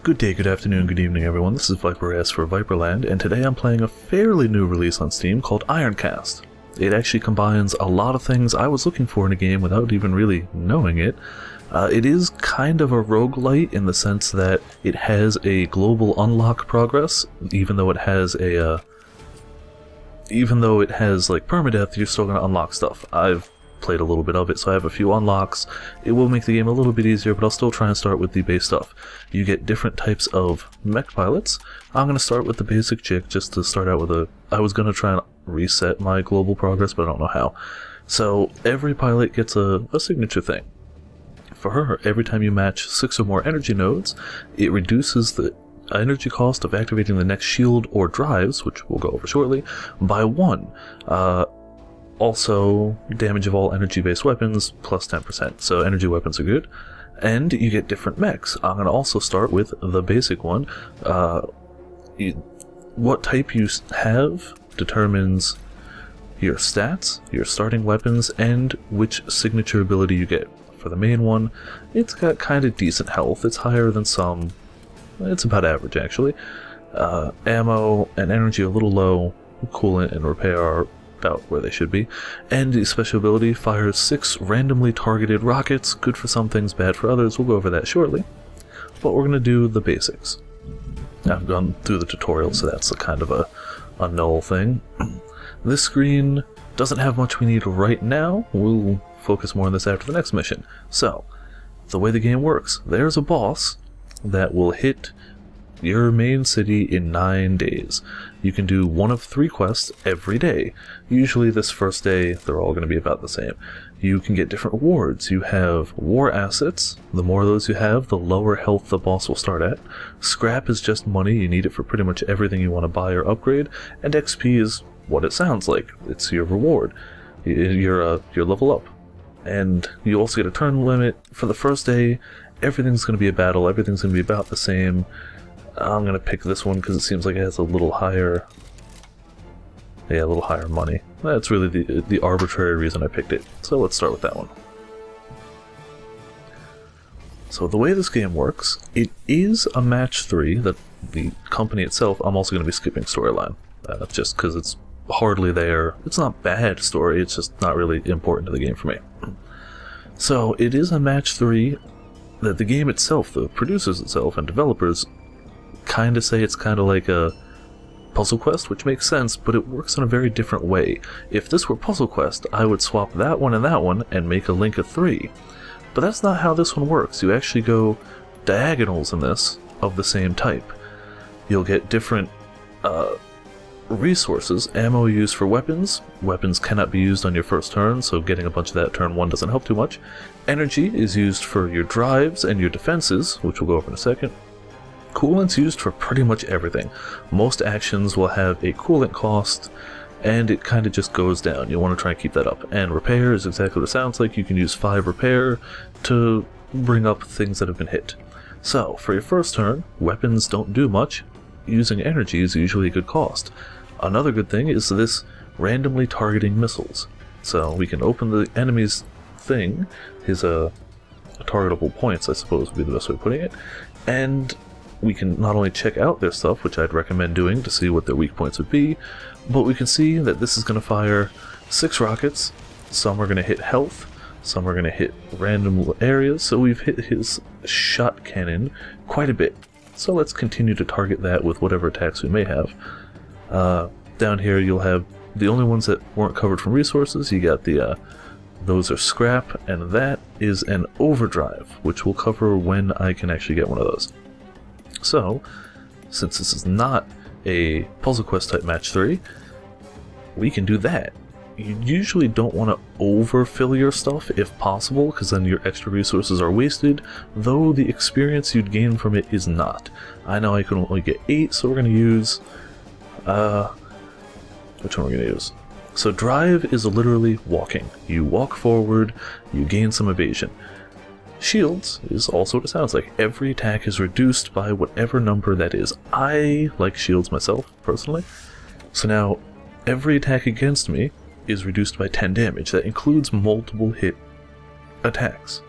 Good day, good afternoon, good evening everyone, this is Vipercast for Viperland, and today I'm playing a fairly new release on Steam called Ironcast. It actually combines a lot of things I was looking for in a game without even really knowing it. It is kind of a rogue-lite in the sense that it has a global unlock progress, even though it has like permadeath, you're still going to unlock stuff. I've played a little bit of it, so I have a few unlocks. It will make the game a little bit easier, but I'll still try and start with the base stuff. You get different types of mech pilots. I'm going to start with the basic chick just to start out with I was going to try and reset my global progress, but I don't know how. So every pilot gets a signature thing. For her, every time you match 6 or more energy nodes, it reduces the energy cost of activating the next shield or drives, which we'll go over shortly, by 1. Also, damage of all energy-based weapons, plus 10%, so energy weapons are good. And you get different mechs. I'm going to also start with the basic one. What type you have determines your stats, your starting weapons, and which signature ability you get. For the main one, it's got kind of decent health. It's higher than some. It's about average, actually. Ammo and energy are a little low. Coolant and repair are about where they should be. And the special ability fires 6 randomly targeted rockets. Good for some things, bad for others. We'll go over that shortly. But we're going to do the basics. I've gone through the tutorial, so that's a kind of a null thing. This screen doesn't have much we need right now. We'll focus more on this after the next mission. So, the way the game works, there's a boss that will hit your main city in 9 days. You can do 1 of 3 quests every day. Usually this first day, they're all going to be about the same. You can get different rewards. You have war assets. The more of those you have, the lower health the boss will start at. Scrap is just money. You need it for pretty much everything you want to buy or upgrade. And XP is what it sounds like. It's your reward. Your level up. And you also get a turn limit. For the first day, everything's going to be a battle. Everything's going to be about the same. I'm going to pick this one because it seems like it has a little higher money. That's really the arbitrary reason I picked it. So let's start with that one. So the way this game works, it is a match 3. That the company itself, I'm also going to be skipping storyline. Just because it's hardly there. It's not bad story, it's just not really important to the game for me. So it is a match 3 that the game itself, the producers itself and developers, kind of say it's kind of like a puzzle quest, which makes sense, but it works in a very different way. If this were puzzle quest, I would swap that one and make a link of 3. But that's not how this one works. You actually go diagonals in this of the same type. You'll get different resources. Ammo used for weapons. Weapons cannot be used on your first turn, so getting a bunch of that turn 1 doesn't help too much. Energy is used for your drives and your defenses, which we'll go over in a second. Coolant's used for pretty much everything. Most actions will have a coolant cost, and it kind of just goes down. You'll want to try and keep that up. And repair is exactly what it sounds like. You can use 5 repair to bring up things that have been hit. So, for your first turn, weapons don't do much. Using energy is usually a good cost. Another good thing is this randomly targeting missiles. So we can open the enemy's thing, his targetable points I suppose would be the best way of putting it, and we can not only check out their stuff, which I'd recommend doing to see what their weak points would be, but we can see that this is going to fire 6 rockets. Some are going to hit health, some are going to hit random areas, so we've hit his shot cannon quite a bit. So let's continue to target that with whatever attacks we may have. Down here you'll have the only ones that weren't covered from resources. You got those are scrap, and that is an overdrive, which we'll cover when I can actually get one of those. So, since this is not a puzzle quest type match 3, we can do that. You usually don't want to overfill your stuff if possible, because then your extra resources are wasted, though the experience you'd gain from it is not. I know I can only get 8, so we're going to use... which one we're going to use? So drive is literally walking. You walk forward, you gain some evasion. Shields is also what it sounds like. Every attack is reduced by whatever number that is. I like shields myself, personally. So now, every attack against me is reduced by 10 damage. That includes multiple hit attacks.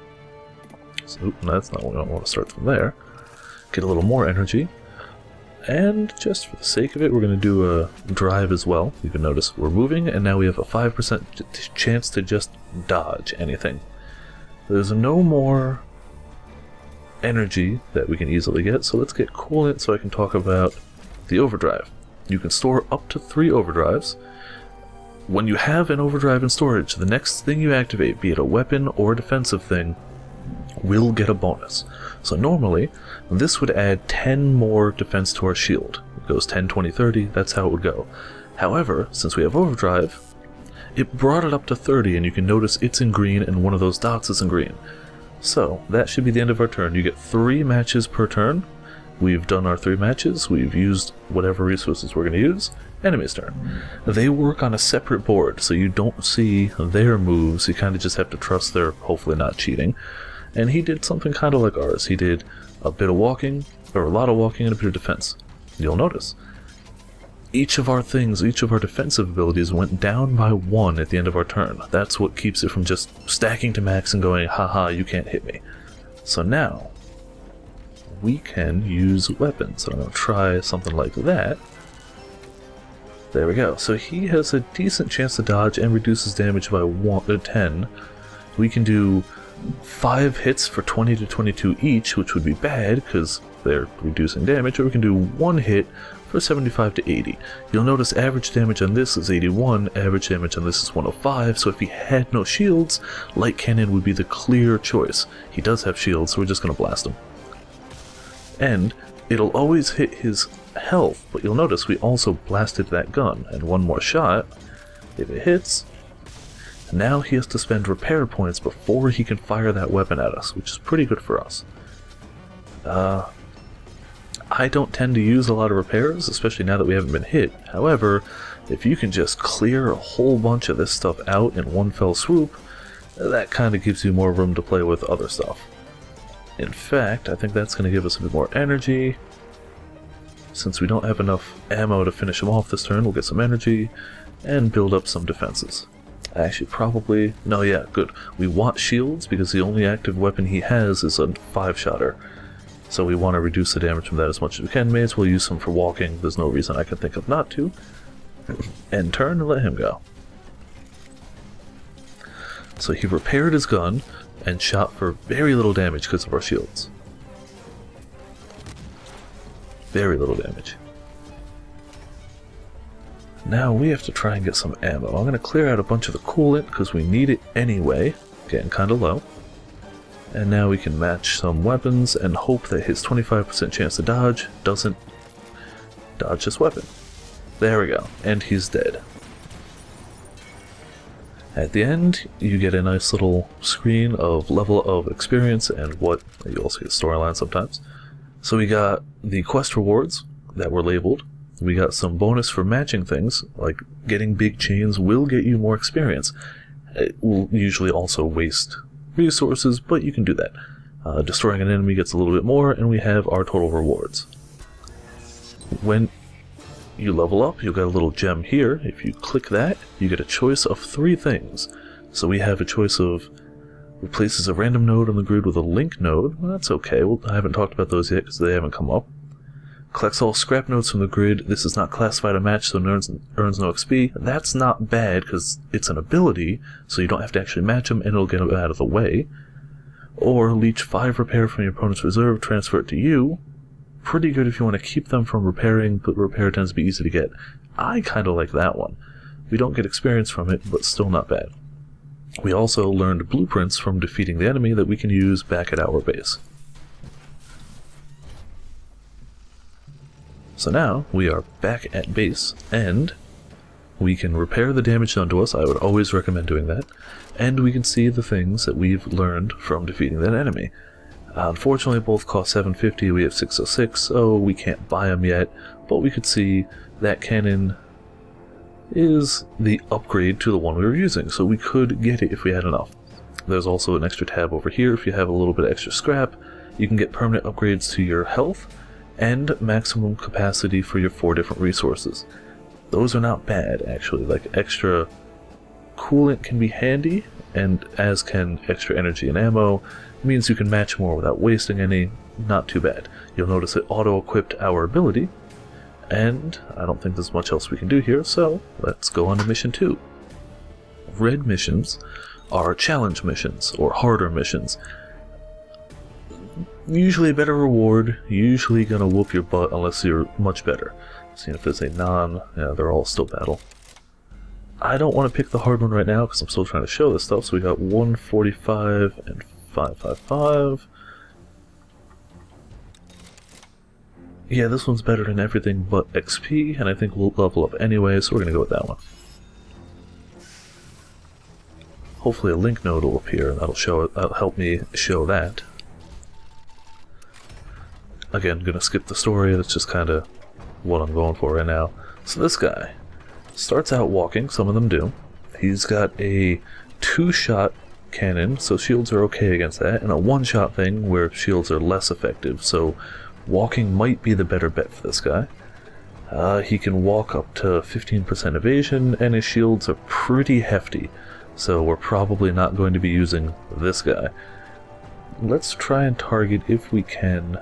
So that's not what I want to start from there. get a little more energy. And just for the sake of it, we're going to do a drive as well. You can notice we're moving, and now we have a 5% chance to just dodge anything. There's no more energy that we can easily get, so let's get coolant so I can talk about the overdrive. You can store up to 3 overdrives. When you have an overdrive in storage, the next thing you activate, be it a weapon or a defensive thing, will get a bonus. So normally, this would add 10 more defense to our shield. It goes 10, 20, 30, that's how it would go. However, since we have overdrive, it brought it up to 30, and you can notice it's in green and one of those dots is in green. So, that should be the end of our turn. You get 3 matches per turn. We've done our 3 matches, we've used whatever resources we're going to use. Enemy's turn. They work on a separate board, so you don't see their moves, you kind of just have to trust they're hopefully not cheating. And he did something kind of like ours. He did a bit of walking, or a lot of walking, and a bit of defense. You'll notice each of our things, each of our defensive abilities went down by 1 at the end of our turn. That's what keeps it from just stacking to max and going, haha, you can't hit me. So now, we can use weapons. So I'm going to try something like that. There we go. So he has a decent chance to dodge and reduces damage by 10. We can do 5 hits for 20 to 22 each, which would be bad because they're reducing damage, or we can do 1 hit for 75 to 80. You'll notice average damage on this is 81, average damage on this is 105, so if he had no shields, light cannon would be the clear choice. He does have shields, so we're just going to blast him. And it'll always hit his health, but you'll notice we also blasted that gun, and 1 more shot, if it hits, now he has to spend repair points before he can fire that weapon at us, which is pretty good for us. I don't tend to use a lot of repairs, especially now that we haven't been hit. However, if you can just clear a whole bunch of this stuff out in one fell swoop, that kind of gives you more room to play with other stuff. In fact, I think that's going to give us a bit more energy. Since we don't have enough ammo to finish him off this turn, we'll get some energy and build up some defenses. Actually, probably... no, yeah, good. We want shields because the only active weapon he has is a 5-shotter. So we want to reduce the damage from that as much as we can. May as well use some for walking. There's no reason I can think of not to. End turn and let him go. So he repaired his gun and shot for very little damage because of our shields. Very little damage. Now we have to try and get some ammo. I'm going to clear out a bunch of the coolant because we need it anyway. Getting kind of low. And now we can match some weapons and hope that his 25% chance to dodge doesn't dodge this weapon. There we go. And he's dead. At the end, you get a nice little screen of level of experience and what you also get storyline sometimes. So we got the quest rewards that were labeled. We got some bonus for matching things, like getting big chains will get you more experience. It will usually also waste resources, but you can do that. Destroying an enemy gets a little bit more, and we have our total rewards. When you level up, you'll get a little gem here. If you click that, you get a choice of 3 things. So we have a choice of replaces a random node on the grid with a link node. Well, that's okay. I haven't talked about those yet because they haven't come up. Collects all scrap nodes from the grid. This is not classified a match, so it earns no XP. That's not bad because it's an ability, so you don't have to actually match them and it'll get them out of the way. Or leech 5 repair from your opponent's reserve, transfer it to you. Pretty good if you want to keep them from repairing, but repair tends to be easy to get. I kind of like that one. We don't get experience from it, but still not bad. We also learned blueprints from defeating the enemy that we can use back at our base. So now, we are back at base, and we can repair the damage done to us. I would always recommend doing that. And we can see the things that we've learned from defeating that enemy. Unfortunately, both cost 750, we have 606, so we can't buy them yet, but we could see that cannon is the upgrade to the one we were using, so we could get it if we had enough. There's also an extra tab over here. If you have a little bit of extra scrap, you can get permanent upgrades to your health, and maximum capacity for your 4 different resources. Those are not bad, actually. Like, extra coolant can be handy, and as can extra energy and ammo. It means you can match more without wasting any. Not too bad. You'll notice it auto-equipped our ability, and I don't think there's much else we can do here, so let's go on to mission 2. Red missions are challenge missions, or harder missions. Usually a better reward, usually gonna whoop your butt unless you're much better. See if there's a yeah, they're all still battle. I don't want to pick the hard one right now because I'm still trying to show this stuff, so we got 145 and 555. Yeah, this one's better than everything but XP, and I think we'll level up anyway, so we're gonna go with that one. Hopefully a link node will appear, and that'll help me show that. Again, gonna skip the story, that's just kinda what I'm going for right now. So this guy starts out walking, some of them do. He's got a 2-shot cannon, so shields are okay against that, and a 1-shot thing where shields are less effective, so walking might be the better bet for this guy. He can walk up to 15% evasion, and his shields are pretty hefty, so we're probably not going to be using this guy. Let's try and target, if we can,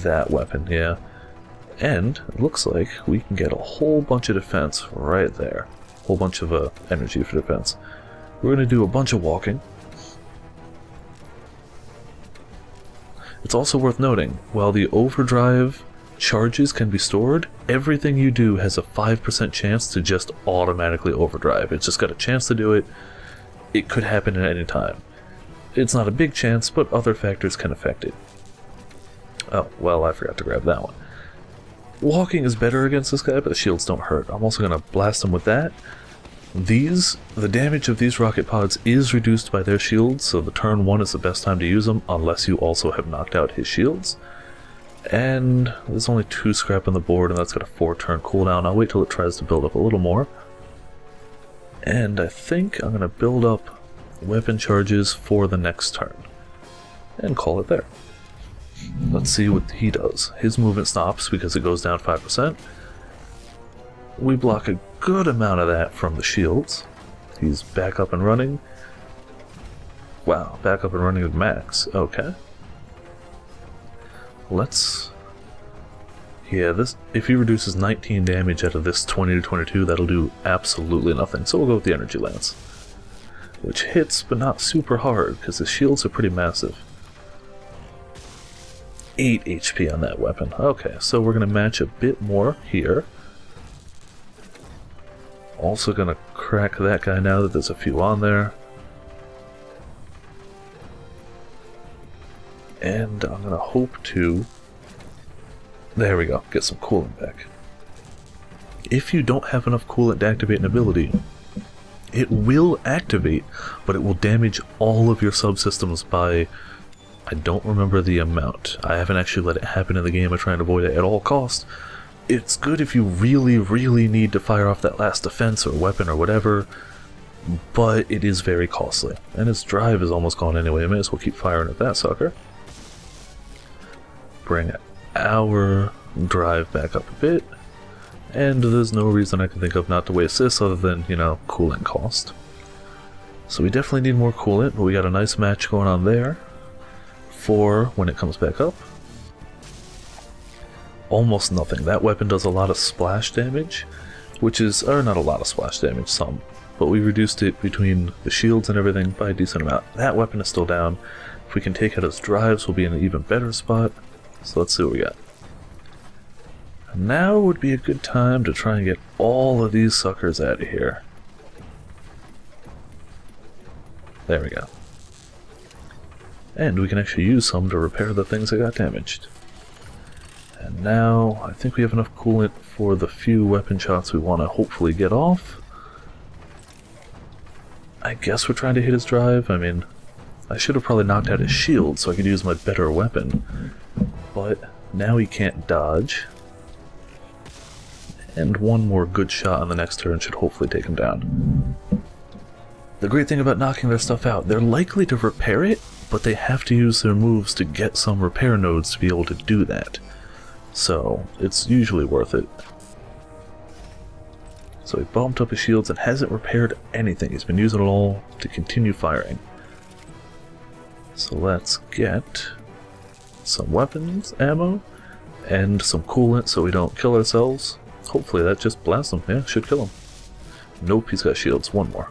that weapon, yeah. And it looks like we can get a whole bunch of defense right there. A whole bunch of energy for defense. We're going to do a bunch of walking. It's also worth noting, while the overdrive charges can be stored, everything you do has a 5% chance to just automatically overdrive. It's just got a chance to do it. It could happen at any time. It's not a big chance, but other factors can affect it. Oh, well, I forgot to grab that one. Walking is better against this guy, but the shields don't hurt. I'm also going to blast him with that. The damage of these rocket pods is reduced by their shields, so the turn 1 is the best time to use them, unless you also have knocked out his shields. And there's only 2 scrap on the board, and that's got a 4-turn cooldown. I'll wait till it tries to build up a little more. And I think I'm going to build up weapon charges for the next turn. And call it there. Let's see what he does. His movement stops because it goes down 5%. We block a good amount of that from the shields. He's back up and running. Wow, back up and running at max. Okay. Yeah, if he reduces 19 damage out of this 20 to 22, that'll do absolutely nothing. So we'll go with the Energy Lance. Which hits, but not super hard, because his shields are pretty massive. 8 HP on that weapon. Okay, so we're going to match a bit more here. Also going to crack that guy now that there's a few on there. And I'm going to hope to... There we go, get some coolant back. If you don't have enough coolant to activate an ability, it will activate, but it will damage all of your subsystems by... I don't remember the amount. I haven't actually let it happen in the game. I try and avoid it at all costs. It's good if you really, really need to fire off that last defense or weapon or whatever, but it is very costly. And its drive is almost gone anyway. I may as well keep firing at that sucker. Bring our drive back up a bit. And there's no reason I can think of not to waste this other than, you know, coolant cost. So we definitely need more coolant, but we got a nice match going on there for when it comes back up. Almost nothing. That weapon does a lot of splash damage, which is, or not a lot of splash damage, some, but we reduced it between the shields and everything by a decent amount. That weapon is still down. If we can take out his drives, we'll be in an even better spot. So let's see what we got. Now would be a good time to try and get all of these suckers out of here. There we go. And we can actually use some to repair the things that got damaged. And now, I think we have enough coolant for the few weapon shots we want to hopefully get off. I guess we're trying to hit his drive. I mean, I should have probably knocked out his shield so I could use my better weapon. But now he can't dodge. And one more good shot on the next turn should hopefully take him down. The great thing about knocking their stuff out, they're likely to repair it, but they have to use their moves to get some repair nodes to be able to do that. So, it's usually worth it. So he bumped up his shields and hasn't repaired anything. He's been using it all to continue firing. So let's get some weapons, ammo, and some coolant so we don't kill ourselves. Hopefully that just blasts him. Yeah, should kill him. Nope, he's got shields. One more.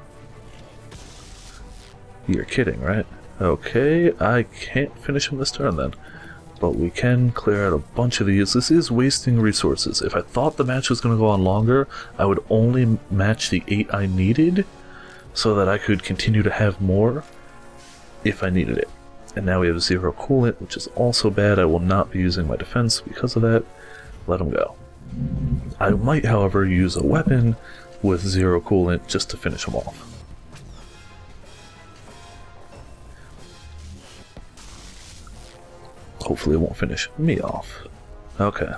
You're kidding, right? Okay, I can't finish him this turn then. But we can clear out a bunch of these. This is wasting resources. If I thought the match was going to go on longer, I would only match the 8 I needed so that I could continue to have more if I needed it. And now we have 0 coolant, which is also bad. I will not be using my defense because of that. Let him go. I might, however, use a weapon with 0 coolant just to finish him off. Hopefully it won't finish me off. Okay,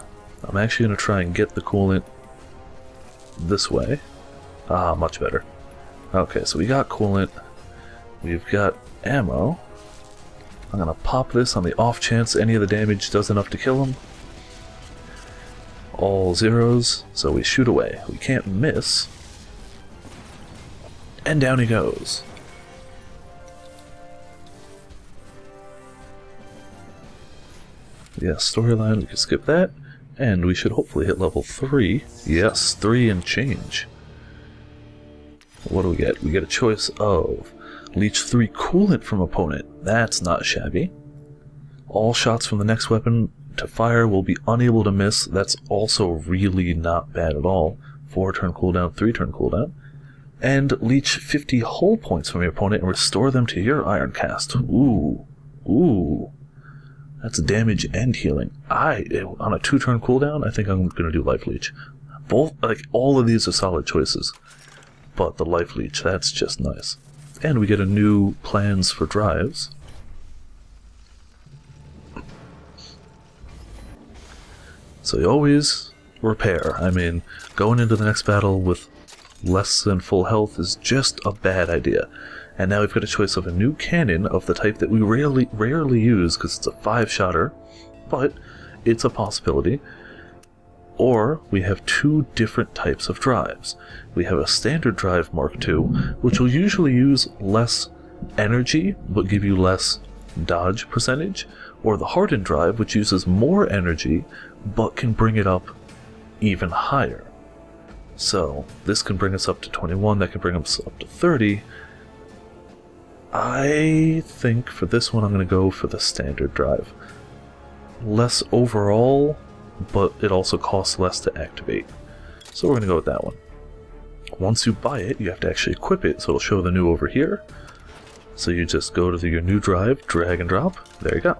I'm actually going to try and get the coolant this way. Ah, much better. Okay, so we got coolant. We've got ammo. I'm going to pop this on the off chance any of the damage does enough to kill him. All 0s, so we shoot away. We can't miss. And down he goes. Yes, storyline, we can skip that. And we should hopefully hit level 3. Yes, 3 and change. What do we get? We get a choice of leech 3 coolant from opponent. That's not shabby. All shots from the next weapon to fire will be unable to miss. That's also really not bad at all. 4 turn cooldown, 3 turn cooldown. And leech 50 hull points from your opponent and restore them to your Ironcast. Ooh. Ooh. That's damage and healing. On a 2 turn cooldown, I think I'm going to do Life Leech. Both, like, all of these are solid choices. But the Life Leech, that's just nice. And we get a new plans for drives. So you always repair. I mean, going into the next battle with less than full health is just a bad idea. And now we've got a choice of a new cannon of the type that we rarely use because it's a 5-shotter, but it's a possibility. Or we have 2 different types of drives. We have a standard drive Mark II, which will usually use less energy but give you less dodge percentage, or the hardened drive, which uses more energy but can bring it up even higher. So this can bring us up to 21, that can bring us up to 30. I think for this one I'm going to go for the standard drive. Less overall, but it also costs less to activate. So we're going to go with that one. Once you buy it, you have to actually equip it, so it'll show the new over here. So you just go to your new drive, drag and drop, there you go.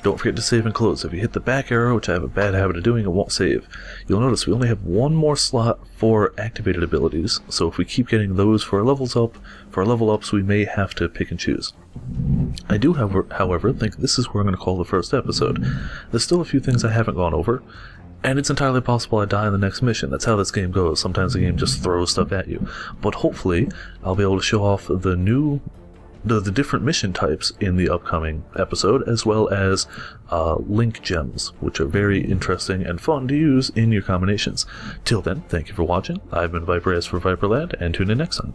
Don't forget to save and close. If you hit the back arrow, which I have a bad habit of doing, it won't save. You'll notice we only have 1 more slot for activated abilities, so if we keep getting those for our levels up, for our level ups, we may have to pick and choose. I do, however, think this is where I'm going to call the first episode. There's still a few things I haven't gone over, and it's entirely possible I die in the next mission. That's how this game goes. Sometimes the game just throws stuff at you. But hopefully, I'll be able to show off the different mission types in the upcoming episode, as well as link gems, which are very interesting and fun to use in your combinations. Till then, thank you for watching. I've been Vipercast for Viperland, and tune in next time.